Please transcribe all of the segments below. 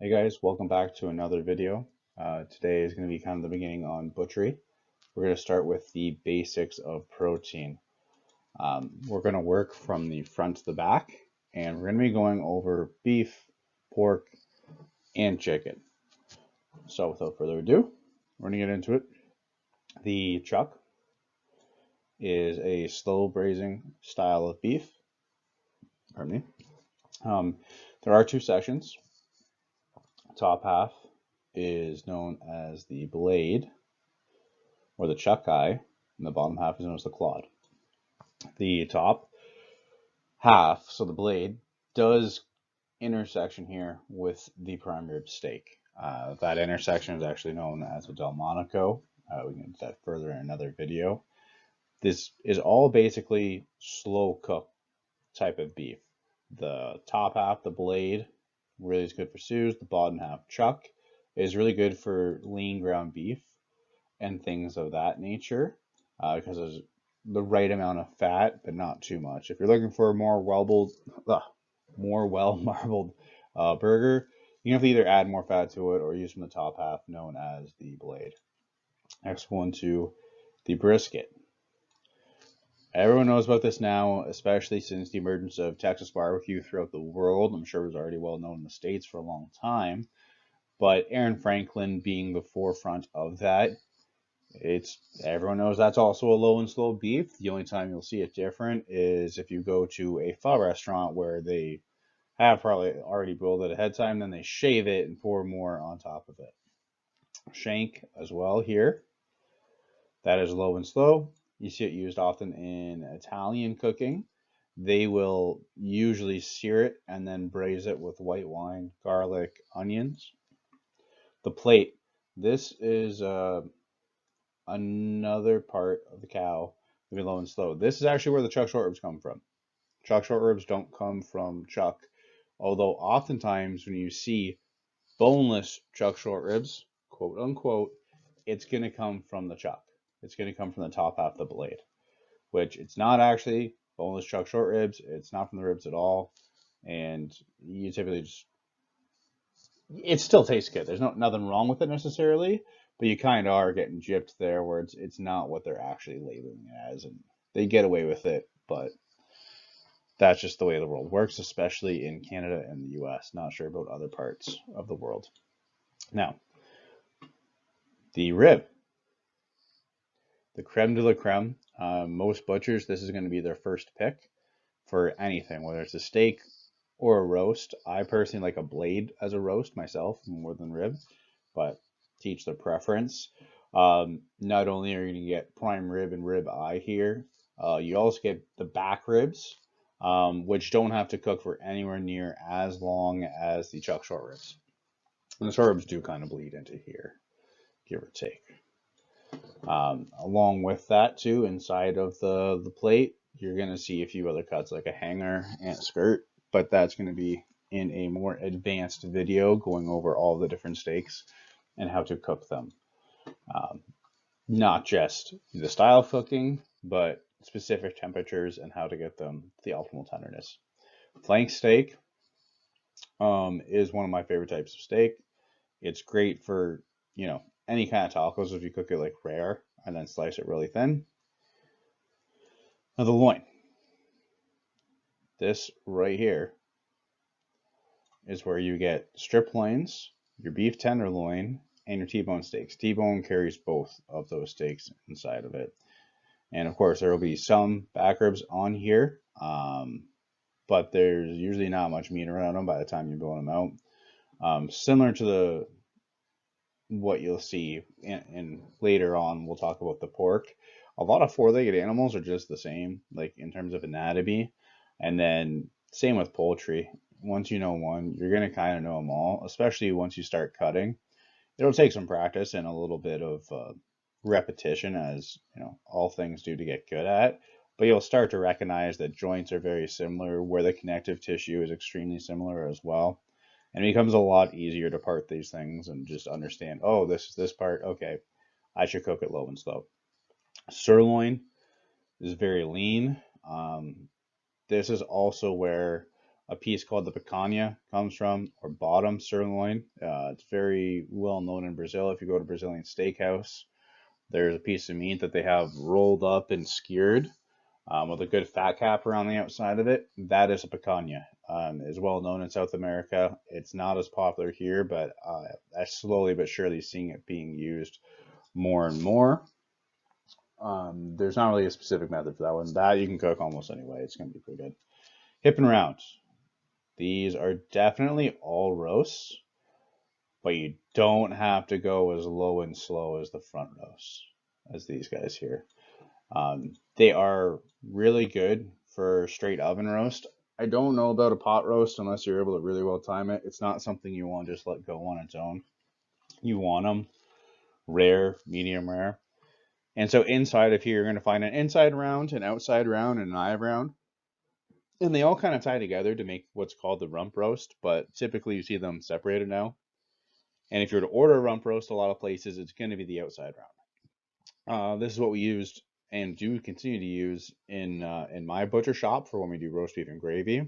Hey guys, welcome back to another video. Today is going to be kind of the beginning on butchery. We're going to start with the basics of protein. We're going to work from the front to the back, and we're going to be going over beef, pork, and chicken. So without further ado, we're going to get into it. The chuck is a slow braising style of beef. Pardon me. There are two sections. Top half is known as the blade, or the chuck eye, and the bottom half is known as the clod. The top half, so the blade, does intersection here with the prime rib steak. That intersection is actually known as a Delmonico. We can get that further in another video. This is all basically slow cook type of beef. The top half, the blade, really is good for stews. The bottom half, chuck, is really good for lean ground beef and things of that nature because there's the right amount of fat, but not too much. If you're looking for a more well-marbled burger, you have to either add more fat to it or use from the top half, known as the blade. Next one to the brisket. Everyone knows about this now, especially since the emergence of Texas barbecue throughout the world. I'm sure it was already well known in the States for a long time, but Aaron Franklin being the forefront of that, everyone knows that's also a low and slow beef. The only time you'll see it different is if you go to a pho restaurant where they have probably already boiled it ahead of time, then they shave it and pour more on top of it. Shank as well here. That is low and slow. You see it used often in Italian cooking. They will usually sear it and then braise it with white wine, garlic, onions. The plate. This is another part of the cow moving low and slow. This is actually where the chuck short ribs come from. Chuck short ribs don't come from chuck, although oftentimes when you see boneless chuck short ribs, quote unquote, it's going to come from the chuck. It's going to come from the top half of the blade, which it's not actually boneless chuck short ribs. It's not from the ribs at all. And you typically just, it still tastes good. There's nothing wrong with it necessarily, but you kind of are getting gypped there where it's not what they're actually labeling it as, and they get away with it, but that's just the way the world works, especially in Canada and the US. Not sure about other parts of the world. Now, the rib, the creme de la creme. Most butchers, this is going to be their first pick for anything, whether it's a steak or a roast. I personally like a blade as a roast myself more than rib, but teach their preference. Not only are you going to get prime rib and rib eye here, you also get the back ribs, which don't have to cook for anywhere near as long as the chuck short ribs. And the short ribs do kind of bleed into here, give or take. Along with that, too, inside of the plate, you're going to see a few other cuts like a hanger and a skirt, but that's going to be in a more advanced video going over all the different steaks and how to cook them. Um, Not just the style of cooking, but specific temperatures and how to get them the optimal tenderness. Flank steak is one of my favorite types of steak. It's great for, any kind of tacos if you cook it like rare and then slice it really thin. Now the loin. This right here is where you get strip loins, your beef tenderloin, and your T-bone steaks. T-bone carries both of those steaks inside of it. And of course, there will be some back ribs on here, but there's usually not much meat around them by the time you bone them out. Similar to what you'll see in later on, we'll talk about the pork. A lot of four-legged animals are just the same, like in terms of anatomy. And then same with poultry. Once you know one, you're going to kind of know them all, especially once you start cutting. It'll take some practice and a little bit of repetition, as all things do to get good at. But you'll start to recognize that joints are very similar, where the connective tissue is extremely similar as well. And it becomes a lot easier to part these things and just understand, oh, this is this part. Okay, I should cook it low and slow. Sirloin is very lean. This is also where a piece called the picanha comes from, or bottom sirloin. It's very well known in Brazil. If you go to Brazilian steakhouse, there's a piece of meat that they have rolled up and skewered with a good fat cap around the outside of it. That is a picanha. Is well known in South America. It's not as popular here, but I slowly but surely seeing it being used more and more. There's not really a specific method for that one. That you can cook almost anyway. It's going to be pretty good. Hip and round. These are definitely all roasts, but you don't have to go as low and slow as the front roasts, as these guys here. They are really good for straight oven roast. I don't know about a pot roast unless you're able to really well time it. It's not something you want to just let go on its own. You want them rare, medium rare. And so inside of here, you're going to find an inside round, an outside round, and an eye round. And they all kind of tie together to make what's called the rump roast, but typically you see them separated now. And if you're to order a rump roast, a lot of places, it's going to be the outside round. This is what we used and do continue to use in my butcher shop for when we do roast beef and gravy,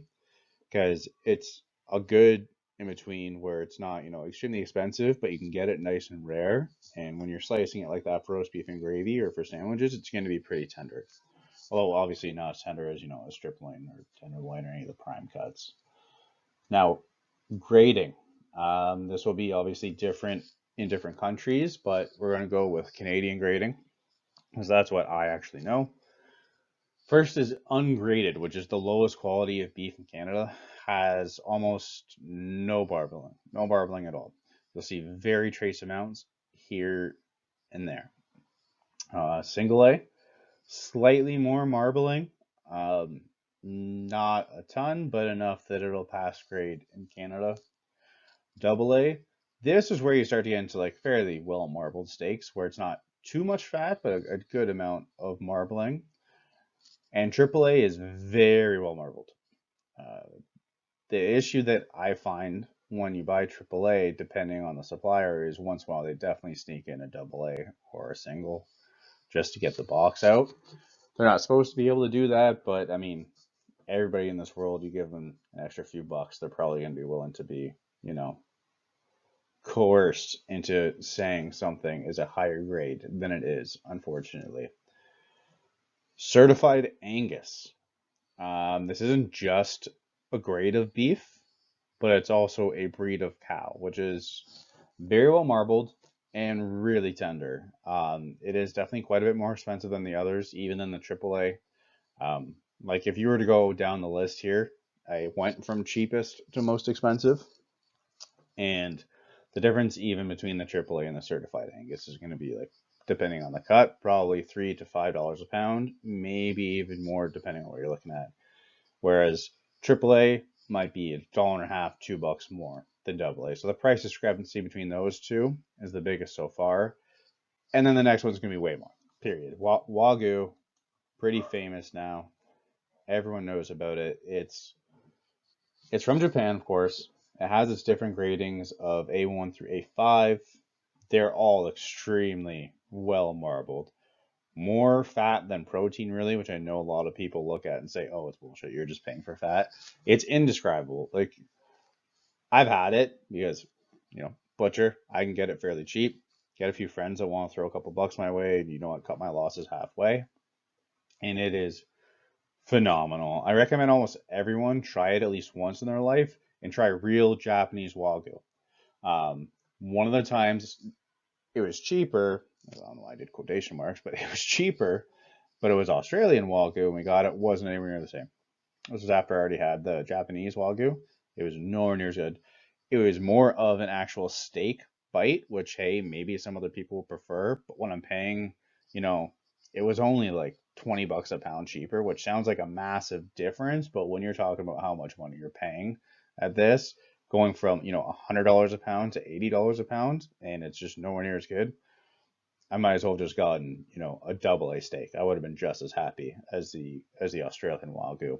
because it's a good in between where it's not, extremely expensive, but you can get it nice and rare. And when you're slicing it like that for roast beef and gravy or for sandwiches, it's going to be pretty tender. Although obviously not as tender as, a strip loin or tenderloin or any of the prime cuts. Now, grading. This will be obviously different in different countries, but we're going to go with Canadian grading because that's what I actually know. First is ungraded, which is the lowest quality of beef in Canada. Has almost no barbling at all. You'll see very trace amounts here and there. Single A, slightly more marbling. Not a ton, but enough that it'll pass grade in Canada. Double A, this is where you start to get into like fairly well marbled steaks, where it's not too much fat, but a good amount of marbling. And triple A is very well marbled. The issue that I find when you buy triple A, depending on the supplier, is once in a while they definitely sneak in a double A or a single just to get the box out. They're not supposed to be able to do that, but I mean, everybody in this world, you give them an extra few bucks, they're probably going to be willing to be, coerced into saying something is a higher grade than it is, unfortunately. Certified Angus. This isn't just a grade of beef, but it's also a breed of cow, which is very well marbled and really tender. It is definitely quite a bit more expensive than the others, even than the AAA. Like if you were to go down the list here, I went from cheapest to most expensive, and the difference even between the AAA and the certified Angus is going to be like, depending on the cut, probably $3 to $5 a pound, maybe even more depending on what you're looking at. Whereas AAA might be $1.50, $2 more than AA. So the price discrepancy between those two is the biggest so far. And then the next one's going to be way more. Period. Wagyu, pretty famous now. Everyone knows about it. It's from Japan, of course. It has its different gradings of A1 through A5. They're all extremely well marbled. More fat than protein, really, which I know a lot of people look at and say, oh, it's bullshit. You're just paying for fat. It's indescribable. Like, I've had it because, butcher, I can get it fairly cheap. Get a few friends that want to throw a couple bucks my way, and you know what, cut my losses halfway. And it is phenomenal. I recommend almost everyone try it at least once in their life and try real Japanese Wagyu. Um, One of the times it was cheaper. I don't know why I did quotation marks, but it was cheaper. But it was Australian Wagyu, and we got it. Wasn't anywhere near the same. This was after I already had the Japanese Wagyu. It was nowhere near as good. It was more of an actual steak bite, which hey, maybe some other people prefer. But when I'm paying, you know, it was only like $20 a pound cheaper, which sounds like a massive difference. But when you're talking about how much money you're paying at this, going from $100 a pound to $80 a pound, and it's just nowhere near as good. I might as well have just gotten a double A steak. I would have been just as happy as the Australian Wagyu.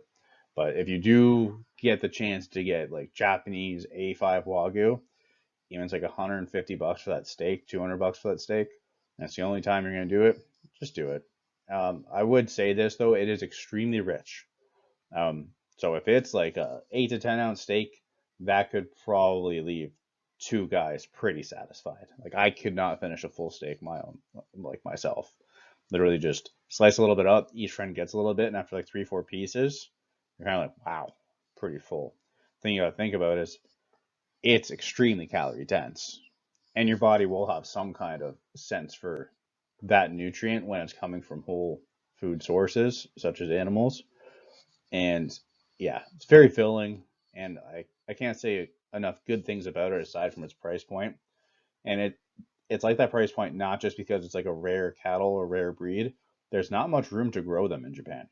But if you do get the chance to get like Japanese A5 Wagyu, even it's like $150 for that steak, $200 for that steak. That's the only time you're going to do it. Just do it. I would say this though, it is extremely rich. So if it's like a 8 to 10 ounce steak, that could probably leave two guys pretty satisfied. Like I could not finish a full steak my own, like myself. Literally just slice a little bit up. Each friend gets a little bit, and after like 3, 4 pieces, you're kind of like, wow, pretty full. The thing you gotta think about is it's extremely calorie dense, and your body will have some kind of sense for that nutrient when it's coming from whole food sources such as animals. And yeah, it's very filling, and I can't say enough good things about it aside from its price point. And it's like that price point not just because it's like a rare cattle or rare breed. There's not much room to grow them in Japan,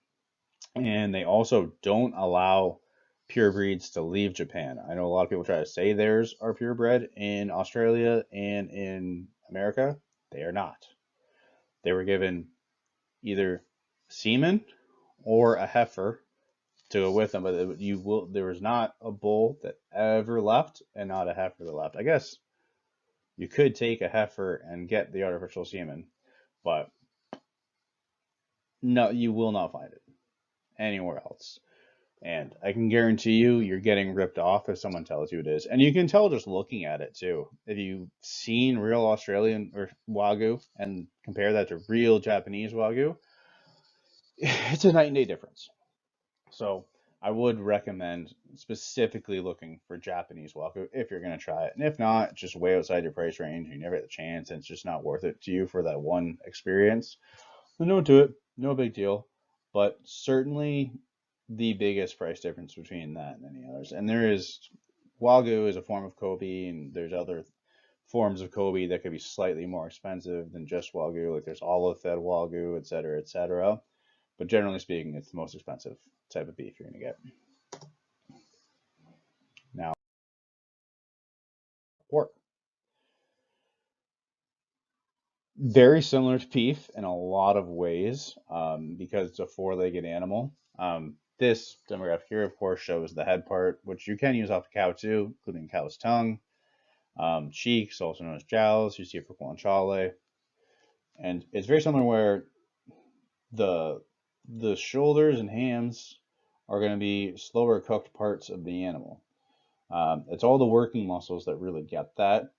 and they also don't allow pure breeds to leave Japan. I know a lot of people try to say theirs are purebred in Australia and in America. They are not. They were given either semen or a heifer to go with them, but you will. There was not a bull that ever left, and not a heifer that left. I guess you could take a heifer and get the artificial semen, but no, you will not find it anywhere else. And I can guarantee you, you're getting ripped off if someone tells you it is. And you can tell just looking at it too. If you've seen real Australian or Wagyu and compare that to real Japanese Wagyu, it's a night and day difference. So I would recommend specifically looking for Japanese Wagyu if you're going to try it. And if not, just way outside your price range. You never get the chance, and it's just not worth it to you for that one experience. Then don't do it. No big deal. But certainly the biggest price difference between that and any others. And there is Wagyu is a form of Kobe, and there's other forms of Kobe that could be slightly more expensive than just Wagyu. Like there's olive fed Wagyu, et cetera, et cetera. But generally speaking, it's the most expensive type of beef you're going to get. Now, pork. Very similar to beef in a lot of ways because it's a four-legged animal. This demographic here, of course, shows the head part, which you can use off the cow too, including cow's tongue, cheeks, also known as jowls. You see it for guanciale, and it's very similar where the the shoulders and hams are going to be slower cooked parts of the animal. It's all the working muscles that really get that.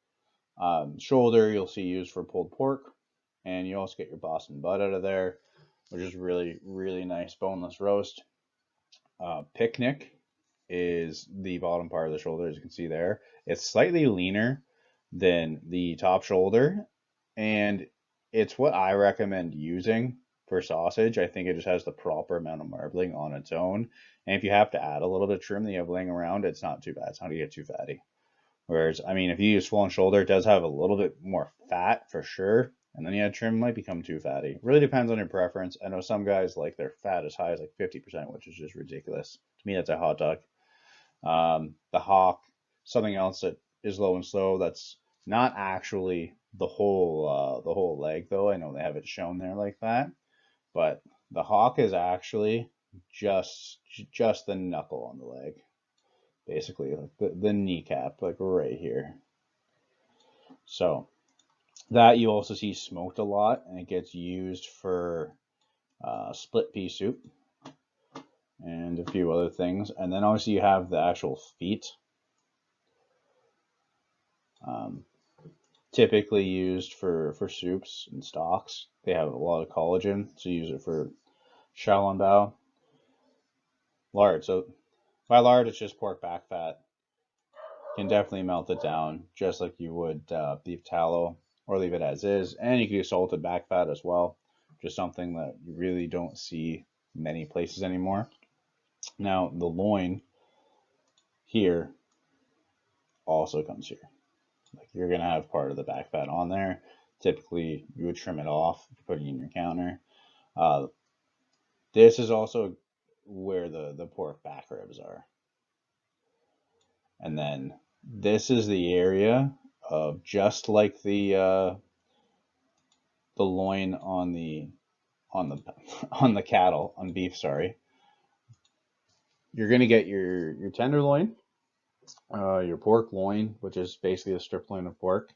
Shoulder you'll see used for pulled pork, and you also get your Boston butt out of there, which is really really nice boneless roast. Picnic is the bottom part of the shoulder, as you can see there. It's slightly leaner than the top shoulder, and it's what I recommend using for sausage. I think it just has the proper amount of marbling on its own. And if you have to add a little bit of trim that you have laying around, it's not too bad. It's not going to get too fatty. Whereas, I mean, if you use full on shoulder, it does have a little bit more fat for sure. And then yeah, trim might become too fatty. Really depends on your preference. I know some guys like their fat as high as like 50%, which is just ridiculous. To me, that's a hot dog. The hock, something else that is low and slow. That's not actually the whole leg though. I know they have it shown there like that, but the hock is actually just just the knuckle on the leg, basically like the kneecap, like right here. So that you also see smoked a lot, and it gets used for split pea soup and a few other things. And then obviously you have the actual feet, um, typically used for soups and stocks. They have a lot of collagen, so you use it for xiaolongbao. Lard. So by lard, it's just pork back fat. You can definitely melt it down just like you would beef tallow, or leave it as is. And you can use salted back fat as well, just something that you really don't see many places anymore. Now, the loin here also comes here. Like you're going to have part of the back fat on there. Typically, you would trim it off, put it in your counter. Uh, this is also where the pork back ribs are. And then this is the area of just like the loin on the on the cattle on beef. Sorry, you're gonna get your tenderloin, your pork loin, which is basically a strip loin of pork,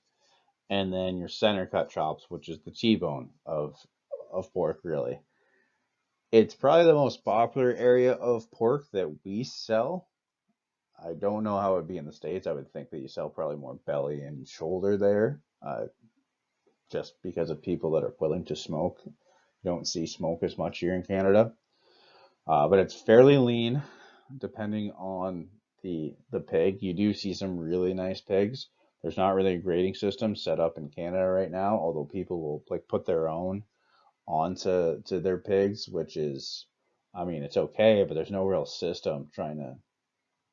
and then your center cut chops, which is the T-bone of pork. Really, It's probably the most popular area of pork that we sell. I don't know how it would be in the States. I would think that you sell probably more belly and shoulder there, just because of people that are willing to smoke. You don't see smoke as much here in Canada. But it's fairly lean, depending on the pig. You do see some really nice pigs. There's not really a grading system set up in Canada right now, although people will like put their own onto their pigs, which is, I mean, it's okay, but there's no real system trying to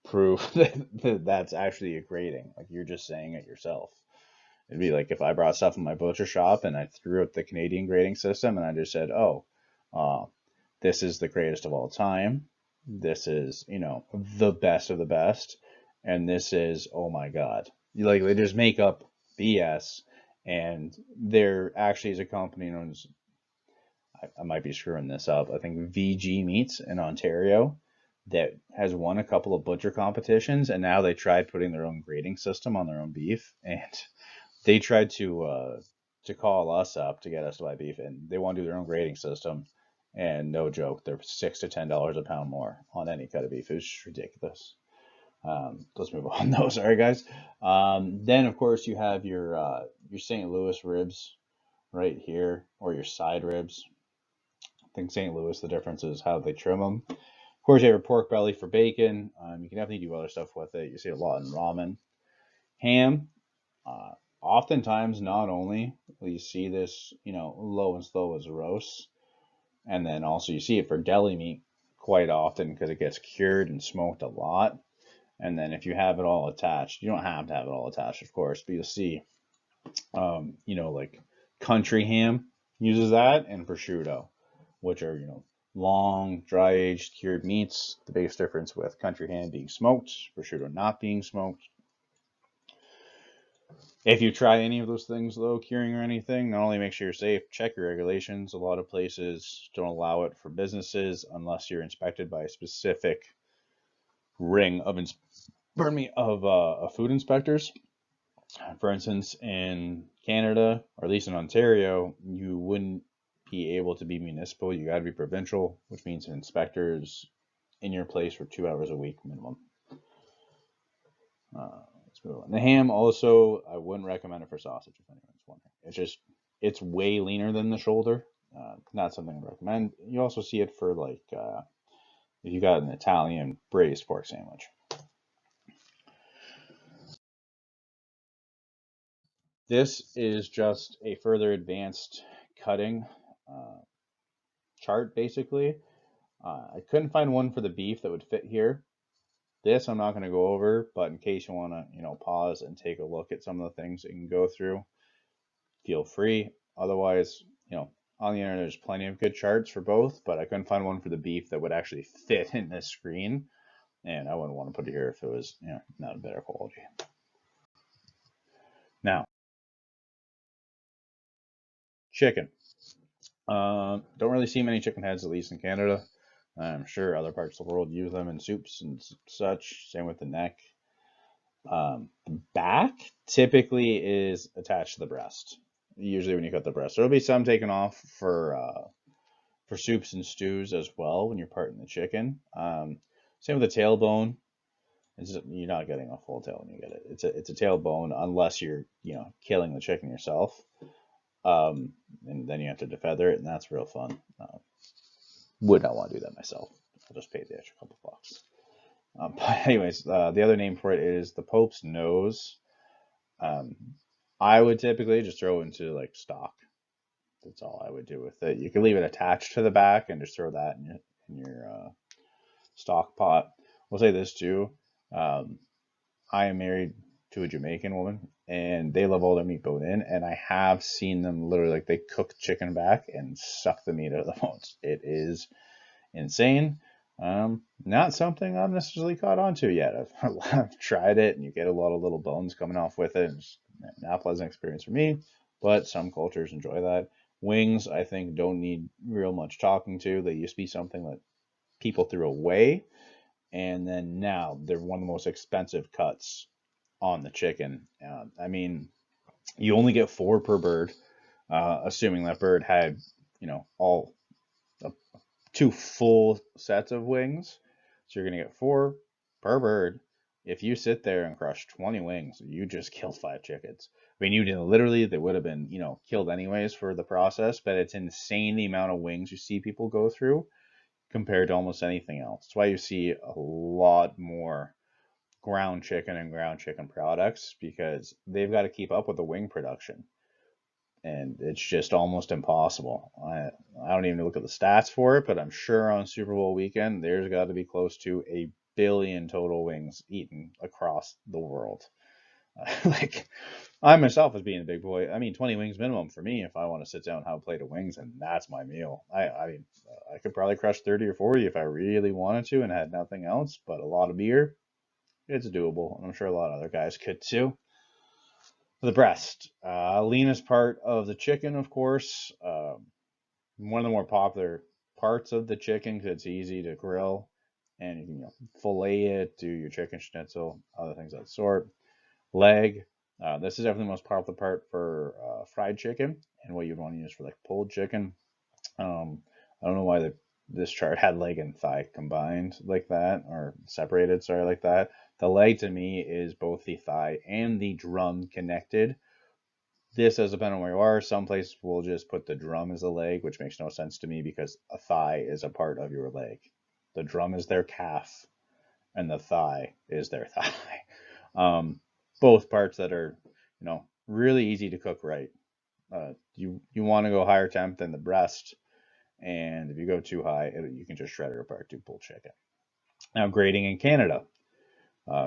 prove that that's actually a grading. Like you're just saying it yourself. It'd be like if I brought stuff in my butcher shop and I threw out the Canadian grading system and I just said, "Oh, uh, this is the greatest of all time. This is, the best of the best, and this is, oh my God." Like they just make up BS, and there actually is a company known as, I might be screwing this up. I think VG Meats in Ontario that has won a couple of butcher competitions, and now they tried putting their own grading system on their own beef, and they tried to call us up to get us to buy beef, and they want to do their own grading system. And no joke, they're $6 to $10 a pound more on any cut of beef. It's just ridiculous. Let's move on though. Sorry, guys. Then of course you have your St. Louis ribs right here, or your side ribs. I think St. Louis, the difference is how they trim them. Of course, you have your pork belly for bacon. You can definitely do other stuff with it. You see a lot in ramen. Ham. Uh, Oftentimes, not only will you see this, low and slow as roast, and then also you see it for deli meat quite often because it gets cured and smoked a lot. And then if you have it all attached, you don't have to have it all attached, of course, but you'll see, like country ham uses that, and prosciutto, which are, long, dry aged, cured meats. The biggest difference with country ham being smoked, prosciutto not being smoked. If you try any of those things, though, curing or anything, not only make sure you're safe, check your regulations. A lot of places don't allow it for businesses unless you're inspected by a specific ring of, of food inspectors. For instance, in Canada, or at least in Ontario, you wouldn't be able to be municipal. You got to be provincial, which means an inspector's in your place for 2 hours a week minimum. Let's move on. The ham also, I wouldn't recommend it for sausage if anyone's wondering. It's way leaner than the shoulder. Not something I recommend. You also see it for like if you got an Italian braised pork sandwich. This is just a further advanced cutting uh, chart, basically. I couldn't find one for the beef that would fit here. This I'm not going to go over, but in case you want to, pause and take a look at some of the things that you can go through, feel free. Otherwise, on the internet, there's plenty of good charts for both, but I couldn't find one for the beef that would actually fit in this screen, and I wouldn't want to put it here if it was, not a better quality. Now, chicken. Don't really see many chicken heads, at least in Canada. I'm sure other parts of the world use them in soups and such. Same with the neck. The back typically is attached to the breast. Usually, when you cut the breast, there'll be some taken off for soups and stews as well when you're parting the chicken. Same with the tailbone. You're not getting a full tail when you get it. It's a tailbone unless you're killing the chicken yourself. And then you have to defeather it, and that's real fun. Would not want to do that myself. I'll just pay the extra couple bucks. But anyways, the other name for it is the Pope's nose. I would typically just throw into like stock. That's all I would do with it. You can leave it attached to the back and just throw that in your stock pot. We'll say this too. I am married to a Jamaican woman, and they love all their meat bone in. And I have seen them literally like they cook chicken back and suck the meat out of the bones. It is insane. Not something I've necessarily caught on to yet. I've tried it, and you get a lot of little bones coming off with it. It's not a pleasant experience for me, but some cultures enjoy that. Wings, I think, don't need real much talking to. They used to be something that people threw away, and then now they're one of the most expensive cuts on the chicken. I mean, you only get 4 per bird, assuming that bird had, all 2 full sets of wings. So you're gonna get 4 per bird. If you sit there and crush 20 wings, you just killed 5 chickens. I mean, you didn't literally, they would have been, killed anyways for the process, but it's insane the amount of wings you see people go through compared to almost anything else. That's why you see a lot more ground chicken and ground chicken products, because they've got to keep up with the wing production. And it's just almost impossible. I don't even look at the stats for it, but I'm sure on Super Bowl weekend, there's got to be close to a billion total wings eaten across the world. Like, I myself, as being a big boy, I mean, 20 wings minimum for me if I want to sit down and have a plate of wings, and that's my meal. I mean, I could probably crush 30 or 40 if I really wanted to and had nothing else, but a lot of beer, it's doable, and I'm sure a lot of other guys could too. The breast, leanest part of the chicken, of course. One of the more popular parts of the chicken because it's easy to grill, and you can fillet it, do your chicken schnitzel, other things of that sort. Leg. This is definitely the most popular part for fried chicken, and what you'd want to use for like pulled chicken. I don't know why this chart had leg and thigh combined like that, or separated, sorry, like that. The leg to me is both the thigh and the drum connected. This does depend on where you are. Some places will just put the drum as a leg, which makes no sense to me because a thigh is a part of your leg. The drum is their calf, and the thigh is their thigh. Both parts that are, really easy to cook right. You want to go higher temp than the breast, and if you go too high, you can just shred it apart to pulled chicken. Now, grading in Canada,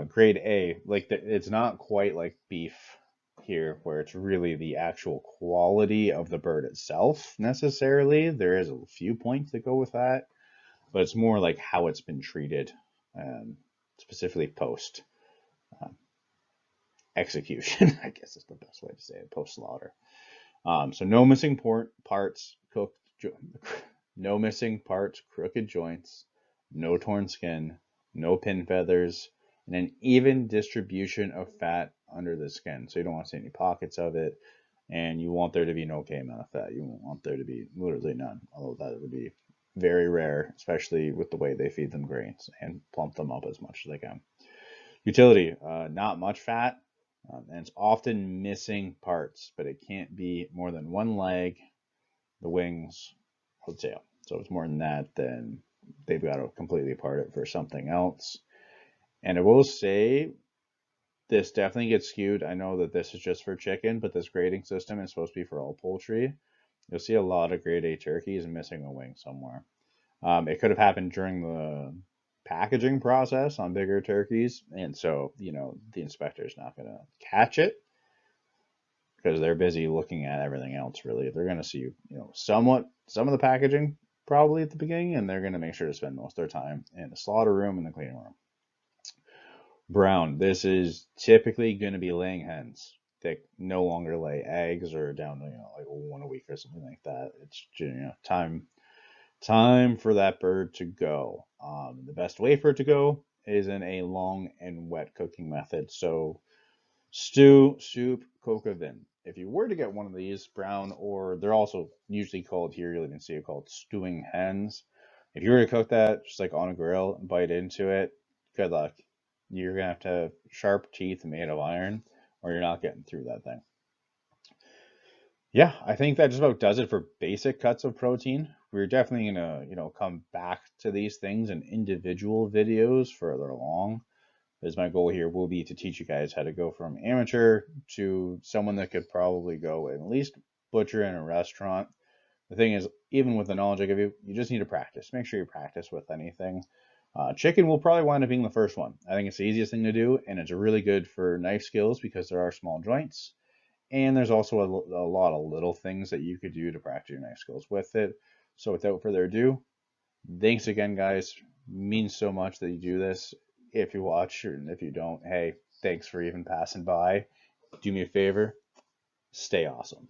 grade A, like it's not quite like beef here, where it's really the actual quality of the bird itself necessarily. There is a few points that go with that, but it's more like how it's been treated, specifically post execution. I guess is the best way to say it, post slaughter. So no missing parts, cooked, no missing parts, crooked joints, no torn skin, no pin feathers, and an even distribution of fat under the skin. So you don't want to see any pockets of it, and you want there to be no okay amount of fat. You want there to be literally none, although that would be very rare, especially with the way they feed them grains and plump them up as much as they can. Utility, not much fat, and it's often missing parts, but it can't be more than one leg, the wings, or the tail. So if it's more than that, then they've got to completely part it for something else. And I will say, this definitely gets skewed. I know that this is just for chicken, but this grading system is supposed to be for all poultry. You'll see a lot of grade A turkeys missing a wing somewhere. It could have happened during the packaging process on bigger turkeys, and so the inspector's not going to catch it because they're busy looking at everything else. Really, they're going to see some of the packaging probably at the beginning, and they're going to make sure to spend most of their time in the slaughter room and the cleaning room. Brown. This is typically going to be laying hens. They no longer lay eggs or down to like one a week or something like that. It's time for that bird to go. The best way for it to go is in a long and wet cooking method. So stew, soup, coq au vin. If you were to get one of these brown, or they're also usually called here, you'll even see it called stewing hens. If you were to cook that just like on a grill and bite into it, good luck. You're gonna have to have sharp teeth made of iron, or you're not getting through that thing. Yeah, I think that just about does it for basic cuts of protein. We're definitely gonna, come back to these things in individual videos further along. As my goal here will be to teach you guys how to go from amateur to someone that could probably go at least butcher in a restaurant. The thing is, even with the knowledge I give you, you just need to practice. Make sure you practice with anything. Chicken will probably wind up being the first one. I think it's the easiest thing to do, and it's really good for knife skills because there are small joints. And there's also a lot of little things that you could do to practice your knife skills with it. So without further ado, thanks again, guys. Means so much that you do this. If you watch, and if you don't, hey, thanks for even passing by. Do me a favor, stay awesome.